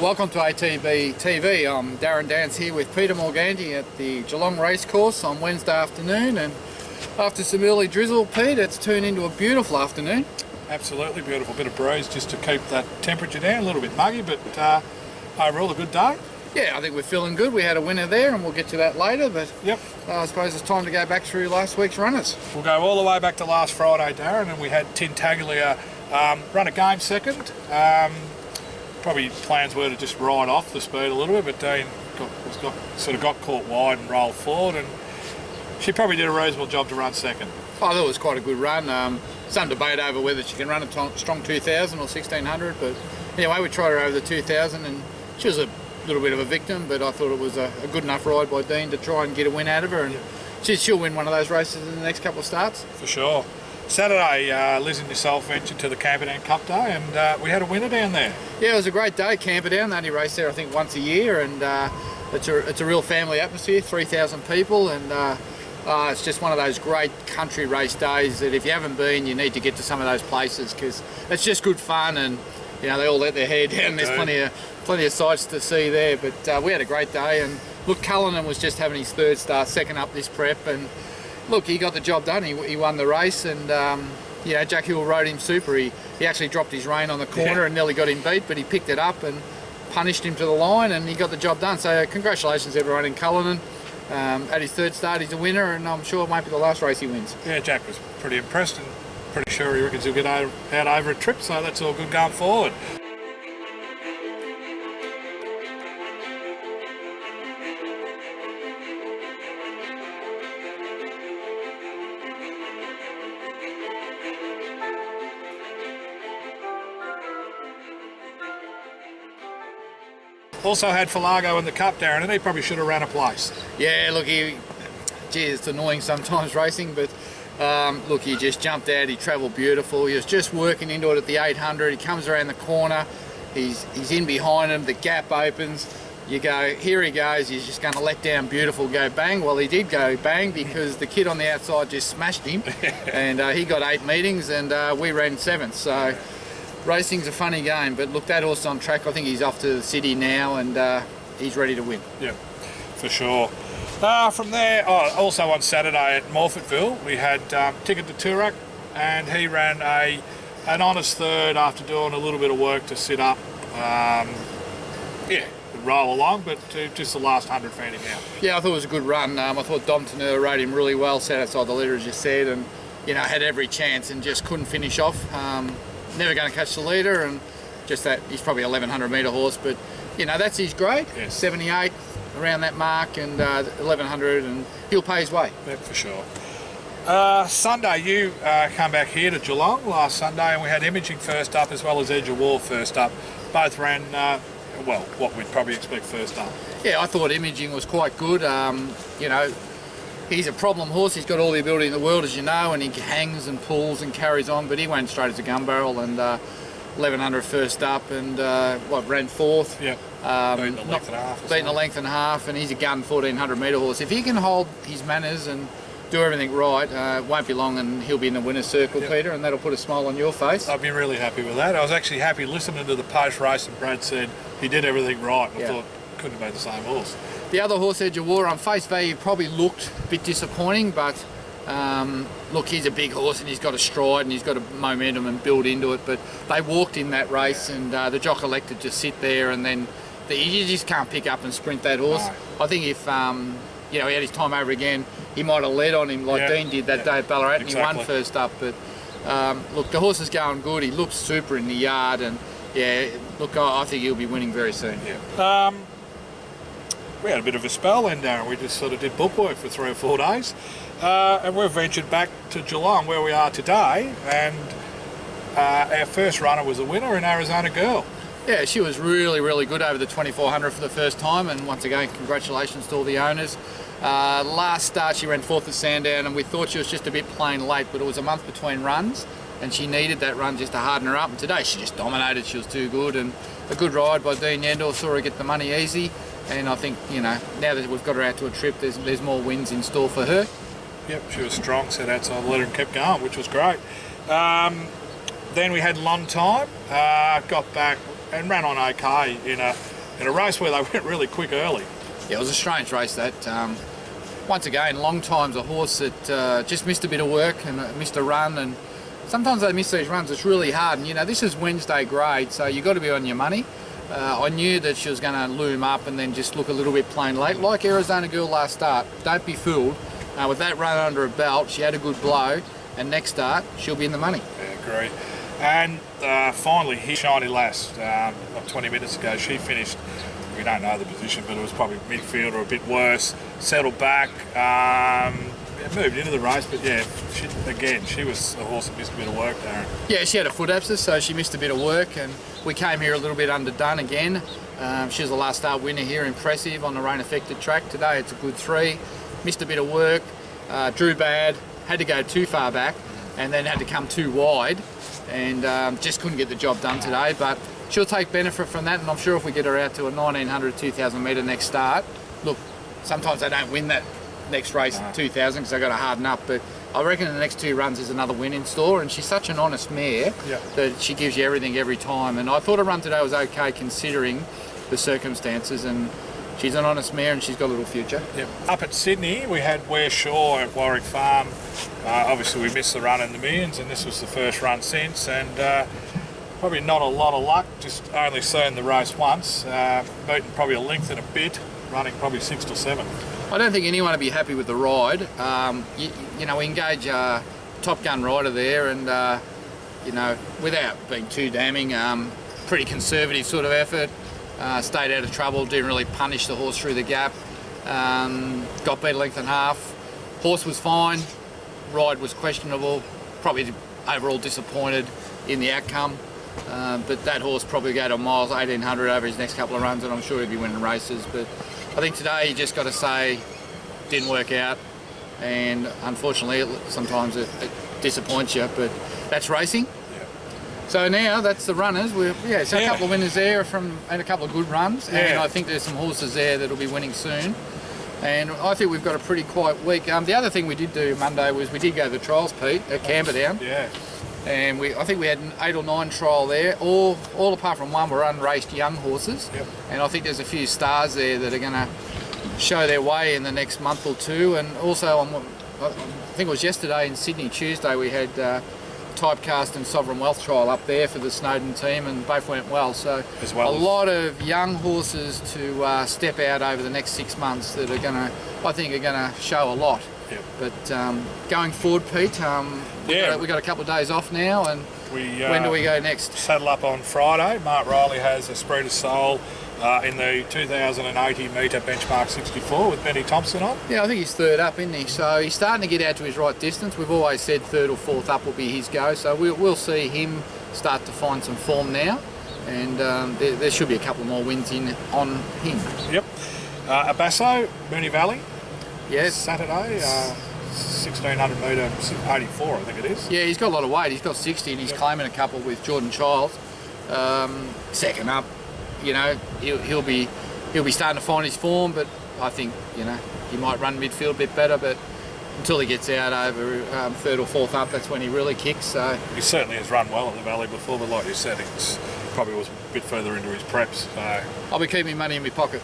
Welcome to ATB-TV. I'm Darren Dance here with Peter Morganti at the Geelong Racecourse on Wednesday afternoon, and after some early drizzle, Pete, it's turned into a beautiful afternoon. Absolutely beautiful. Bit of breeze just to keep that temperature down, a little bit muggy, but overall a good day. Yeah, I think we're feeling good. We had a winner there and we'll get to that later, but Yep. I suppose it's time to go back through last week's runners. We'll go all the way back to last Friday, Darren, and we had Tintaglia run a game second. Probably plans were to just ride off the speed a little bit, but Dean got caught wide and rolled forward, and she probably did a reasonable job to run second. I thought it was quite a good run. Some debate over whether she can run a strong 2000 or 1600, but anyway, we tried her over the 2000 and she was a little bit of a victim, but I thought it was a good enough ride by Dean to try and get a win out of her, and she'll win one of those races in the next couple of starts. For sure. Saturday, Liz and yourself ventured to the Camperdown Cup Day, and we had a winner down there. Yeah, it was a great day. Camperdown, they only race there I think once a year, and it's a real family atmosphere, 3,000 people, and it's just one of those great country race days that if you haven't been, you need to get to some of those places, because it's just good fun, and you know, they all let their hair down. There's plenty of sights to see there, but we had a great day. And look, Cullinan was just having his third start, second up this prep, and look, he got the job done. He won the race, and you know, Jack Hill rode him super. He actually dropped his rein on the corner and nearly got him beat, but he picked it up and punished him to the line, and he got the job done. So congratulations everyone in Cullinan. At his third start, he's a winner, and I'm sure it won't be the last race he wins. Yeah, Jack was pretty impressed and pretty sure he reckons he'll get out over a trip, so that's all good going forward. Also had Falago in the Cup, Darren, and he probably should have ran a place. Yeah, look, gee, it's annoying sometimes racing, but look, he just jumped out, he travelled beautiful, he was just working into it at the 800, he comes around the corner, he's in behind him, the gap opens, you go, here he goes, he's just going to let down beautiful, go bang. Well, he did go bang because the kid on the outside just smashed him, and he got 8 meetings, and we ran 7th, so racing's a funny game, but look, that horse on track, I think he's off to the city now, and he's ready to win. Yeah, for sure. From there, also on Saturday at Morfettville, we had Ticket to Toorak, and he ran an honest third after doing a little bit of work to sit up. Would roll along, but just the last 100 found him out. Yeah, I thought it was a good run. I thought Dom Teneur rode him really well, sat outside the leader as you said, and you know, had every chance and just couldn't finish off. Never going to catch the leader, and just that he's probably a 1100 metre horse, but you know, that's his grade. Yes. 78 around that mark, and 1100, and he'll pay his way. Yeah, for sure. Sunday, you come back here to Geelong last Sunday, and we had Imaging first up as well as Edge of War first up. Both ran well, what we'd probably expect first up. Yeah, I thought Imaging was quite good. You know, he's a problem horse. He's got all the ability in the world, as you know, and he hangs and pulls and carries on, but he went straight as a gun barrel, and 1100 first up, and ran 4th. Yeah. Beating a length and a half. Beating a length and a half, and he's a gun 1400 metre horse. If he can hold his manners and do everything right, it won't be long and he'll be in the winner's circle, Peter, and that'll put a smile on your face. I'd be really happy with that. I was actually happy listening to the post-race, and Brad said he did everything right, and I thought couldn't have been the same horse. The other horse, Edge of War, on face value probably looked a bit disappointing, but look, he's a big horse and he's got a stride and he's got a momentum and build into it, but they walked in that race, and the jock elected to sit there, and then you just can't pick up and sprint that horse. No. I think if you know, he had his time over again, he might have led on him like Dean did that day at Ballarat, and he won first up. But look, the horse is going good. He looks super in the yard, and look, I think he'll be winning very soon. Yeah. We had a bit of a spell then, Darren. We just sort of did bookwork for 3 or 4 days, and we've ventured back to Geelong, where we are today, and our first runner was a winner in Arizona Girl. Yeah, she was really, really good over the 2400 for the first time, and once again, congratulations to all the owners. Last start she ran 4th at Sandown, and we thought she was just a bit plain late, but it was a month between runs, and she needed that run just to harden her up, and today she just dominated. She was too good, and a good ride by Dean Yendall saw her get the money easy, and I think, you know, now that we've got her out to a trip, there's more wins in store for her. Yep, she was strong, sat outside the leader and kept going, which was great. Then we had Long Time, got back and ran on okay in a in a race where they went really quick early. Yeah, it was a strange race that. Once again, long times a horse that just missed a bit of work and missed a run, and sometimes they miss these runs. It's really hard, and you know, this is Wednesday grade, so you've got to be on your money. I knew that she was going to loom up and then just look a little bit plain late, like Arizona Girl last start. Don't be fooled. With that run under her belt, she had a good blow, and next start, she'll be in the money. Yeah, agree. And finally, here, Shiny Lass, not 20 minutes ago, she finished, we don't know the position, but it was probably midfield or a bit worse, settled back, moved into the race, but yeah, she was a horse that missed a bit of work, Darren. Yeah, she had a foot abscess, so she missed a bit of work, and we came here a little bit underdone again. She was the last start winner here, impressive on the rain-affected track. Today it's a good 3, missed a bit of work, drew bad, had to go too far back, and then had to come too wide, and just couldn't get the job done today, but she'll take benefit from that, and I'm sure if we get her out to a 1900, 2000 metre next start, look, sometimes they don't win that next race, 2000, because they've got to harden up, but I reckon in the next 2 runs there's another win in store, and she's such an honest mare that she gives you everything every time, and I thought her run today was okay considering the circumstances, and she's an honest mare and she's got a little future. Yep. Up at Sydney, we had Ware Shaw at Warwick Farm. Obviously we missed the run in the Millions, and this was the first run since, and probably not a lot of luck, just only seen the race once, beaten probably a length and a bit, running probably 6 to 7. I don't think anyone would be happy with the ride. You know, we engage a Top Gun rider there, and you know, without being too damning, pretty conservative sort of effort. Stayed out of trouble, didn't really punish the horse through the gap. Got beat a length and a half. Horse was fine, ride was questionable, probably overall disappointed in the outcome. But that horse probably go to miles 1800 over his next couple of runs, and I'm sure he'd be winning races. But I think today you just got to say didn't work out, and unfortunately sometimes it disappoints you, but that's racing. So now that's the runners. So a couple of winners there and a couple of good runs, and I think there's some horses there that'll be winning soon. And I think we've got a pretty quiet week. The other thing we did do Monday was we did go to the trials, Pete, at Camperdown. Yeah. And I think we had an 8 or 9 trial there. All apart from one were unraced young horses. Yep. And I think there's a few stars there that are going to show their way in the next month or two. And also, I think it was yesterday in Sydney, Tuesday, we had Typecast and Sovereign Wealth trial up there for the Snowden team, and both went well. So a lot of young horses to step out over the next 6 months that I think are going to show a lot. Yep. But going forward, Pete, we've got a couple of days off now, and when do we go next? Saddle up on Friday. Mark Riley has Esprit de Soul in the 2080 metre benchmark 64 with Benny Thompson on. Yeah, I think he's 3rd up, isn't he? So he's starting to get out to his right distance. We've always said 3rd or 4th up will be his go, so we'll see him start to find some form now, and there should be a couple more wins on him. Yep. Abasso, Mooney Valley. Yes. Saturday, 1600 metre 84, I think it is. Yeah, he's got a lot of weight. He's got 60, and he's claiming a couple with Jordan Childs. 2nd up, you know, he'll be starting to find his form, but I think, you know, he might run midfield a bit better, but until he gets out over 3rd or 4th up, that's when he really kicks. So he certainly has run well at the Valley before, but like you said, he probably was a bit further into his preps. So I'll be keeping money in my pocket.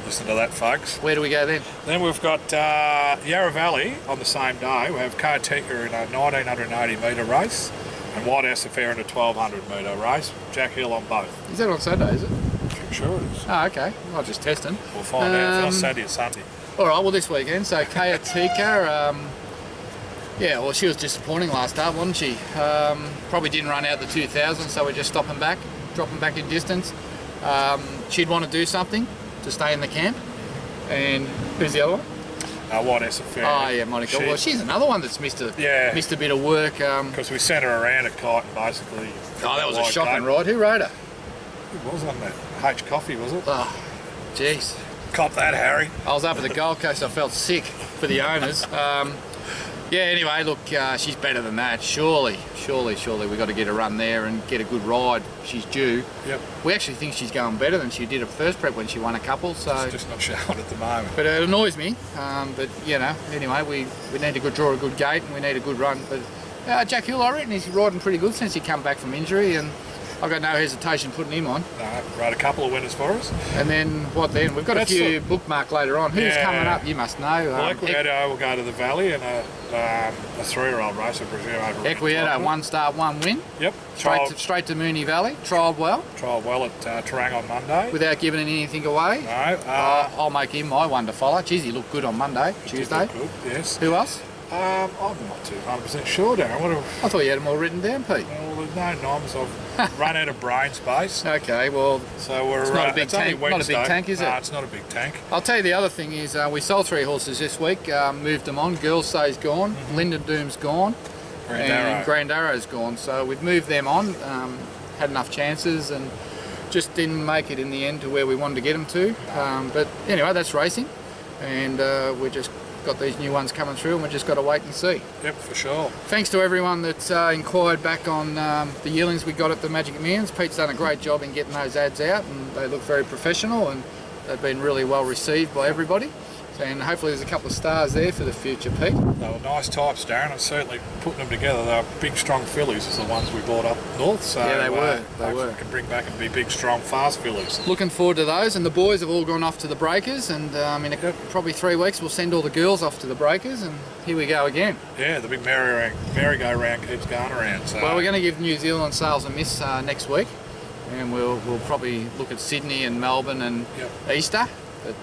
Listen to that, folks. Where do we go then? Then we've got Yarra Valley on the same day. We have Cartika in a 1980 metre race and White House Affair in a 1200 metre race. Jack Hill on both. Is that on Saturday, is it? I'm sure it is. Oh, okay. I'm just testing. We'll find out if it's Saturday or Sunday. All right, well, this weekend. So Kayatika, well, she was disappointing last start, wasn't she? Probably didn't run out the 2000, so we're just dropping back in distance. She'd want to do something to stay in the camp. And who's the other one? White House Affair. Oh, yeah, Monica. Well, she's another one that's missed a bit of work. Because we sent her around at Kyneton, basically. Oh, that was a shocking ride. Who rode her? Who was on that? H Coffee, was it? Oh, jeez. Cop that, Harry. I was up at the Gold Coast. I felt sick for the owners. Anyway, look, she's better than that. Surely we've got to get a run there and get a good ride. She's due. Yep. We actually think she's going better than she did at first prep when she won a couple. So it's just not showing at the moment. But it annoys me. But you know, anyway, we need to draw a good gate and we need a good run. But Jack Hill, I reckon he's riding pretty good since he come back from injury, and I've got no hesitation putting him on. No, rode a couple of winners for us. And then what then? We've got a few bookmarked later on. Who's coming up? You must know. Well, Equieto will go to the Valley in a 3-year-old race, I presume. Equieto, 1 start, 1 win. Yep. Straight to Moonee Valley. Trialled well. Trialled well at Terang on Monday. Without giving anything away. No. I'll make him my one to follow. Geez, he looked good on Monday, Tuesday. Good, yes. Who else? I'm not too 100% sure, Darren. I thought you had them all written down, Pete. Well, there's no noms. I've run out of brain space. Okay, well, so we're it's not a big tank. Not a big tank, is it? No, it's not a big tank. I'll tell you the other thing is we sold 3 horses this week. Moved them on. Girls Say's gone. Linden Doom's gone. And Grand Arrow's gone. So we've moved them on. Had enough chances and just didn't make it in the end to where we wanted to get them to. But anyway, that's racing, and we're just got these new ones coming through and we've just got to wait and see. Yep, for sure. Thanks to everyone that's inquired back on the yearlings we got at the Magic Millions. Pete's done a great job in getting those ads out and they look very professional and they've been really well received by everybody. And hopefully there's a couple of stars there for the future, Pete. They were nice types, Darren, and certainly putting them together. They were big, strong fillies as the ones we bought up north. So yeah, they were. They were. Can bring back and be big, strong, fast fillies. Looking forward to those. And the boys have all gone off to the breakers. And in probably 3 weeks, we'll send all the girls off to the breakers. And here we go again. Yeah, the big merry-go-round keeps going around. So. Well, we're going to give New Zealand sales a miss next week. And we'll probably look at Sydney and Melbourne and Easter. But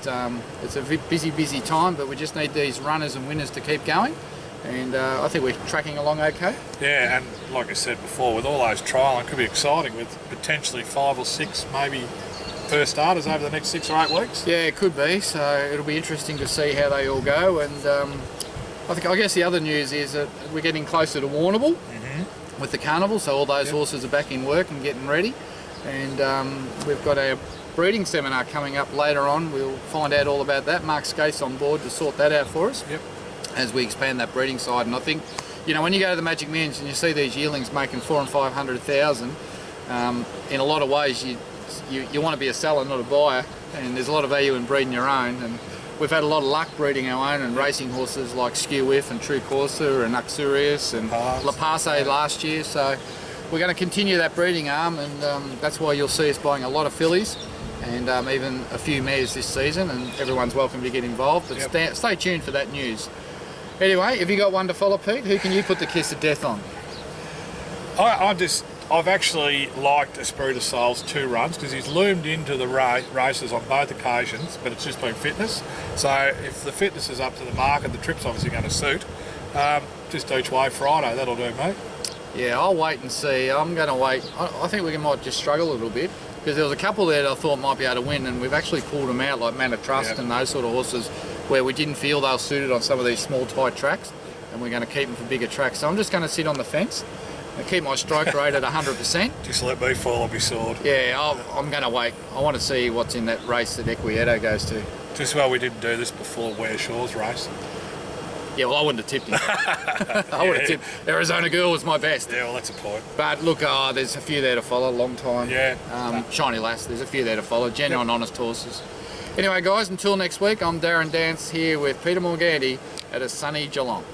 it's a busy time, but we just need these runners and winners to keep going, and I think we're tracking along okay. Yeah, and like I said before, with all those trial, it could be exciting with potentially 5 or 6 maybe first starters over the next 6 or 8 weeks. Yeah, it could be, so it'll be interesting to see how they all go, and I guess the other news is that we're getting closer to Warrnambool with the carnival, so all those horses are back in work and getting ready, and we've got our breeding seminar coming up later on. We'll find out all about that. Mark Skate's on board to sort that out for us as we expand that breeding side. And I think, you know, when you go to the Magic Millions and you see these yearlings making 400,000 and 500,000, in a lot of ways you want to be a seller, not a buyer, and there's a lot of value in breeding your own. And we've had a lot of luck breeding our own and racing horses like Skew Whiff and True Corsa and Uxurious and La Passe last year. So we're going to continue that breeding arm, and that's why you'll see us buying a lot of fillies and even a few mares this season, and everyone's welcome to get involved, but stay tuned for that news. Anyway, have you got one to follow, Pete? Who can you put the kiss of death on? I've actually liked Esprit de Soul's 2 runs because he's loomed into the races on both occasions, but it's just been fitness. So if the fitness is up to the mark and the trip's obviously going to suit, just each way Friday, that'll do, mate. Yeah, I'll wait and see. I'm going to wait. I think we might just struggle a little bit, because there was a couple there that I thought might be able to win, and we've actually pulled them out, like Man of Trust and those sort of horses, where we didn't feel they were suited on some of these small, tight tracks, and we're going to keep them for bigger tracks. So I'm just going to sit on the fence and keep my strike rate at 100%. Just let me fall or be sword. Yeah, I'm going to wait. I want to see what's in that race that Equieto goes to. Just well we didn't do this before Ware Shaw's race. Yeah, well, I wouldn't have tipped him. I would have tipped. Arizona Girl was my best. Yeah, well, that's a point. But look, there's a few there to follow, long time. Yeah. Shiny Lass, there's a few there to follow. Genuine, honest horses. Anyway, guys, until next week, I'm Darren Dance here with Peter Morganti at a sunny Geelong.